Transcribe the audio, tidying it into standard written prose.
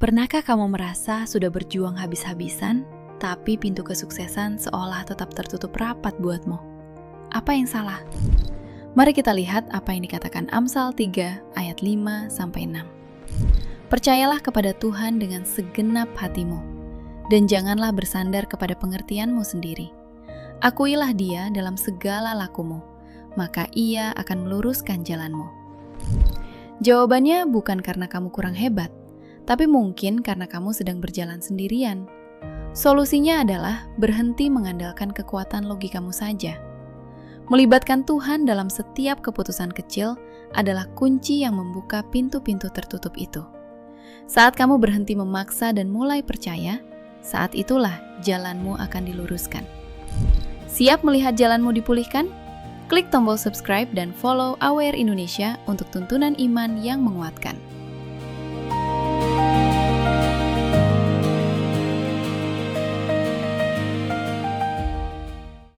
Pernahkah kamu merasa sudah berjuang habis-habisan, tapi pintu kesuksesan seolah tetap tertutup rapat buatmu? Apa yang salah? Mari kita lihat apa yang dikatakan Amsal 3 ayat 5-6. Percayalah kepada Tuhan dengan segenap hatimu, dan janganlah bersandar kepada pengertianmu sendiri. Akuilah Dia dalam segala lakumu, maka Ia akan meluruskan jalanmu. Jawabannya bukan karena kamu kurang hebat, tapi mungkin karena kamu sedang berjalan sendirian. Solusinya adalah berhenti mengandalkan kekuatan logikamu saja. Melibatkan Tuhan dalam setiap keputusan kecil adalah kunci yang membuka pintu-pintu tertutup itu. Saat kamu berhenti memaksa dan mulai percaya, saat itulah jalanmu akan diluruskan. Siap melihat jalanmu dipulihkan? Klik tombol subscribe dan follow Aware Indonesia untuk tuntunan iman yang menguatkan.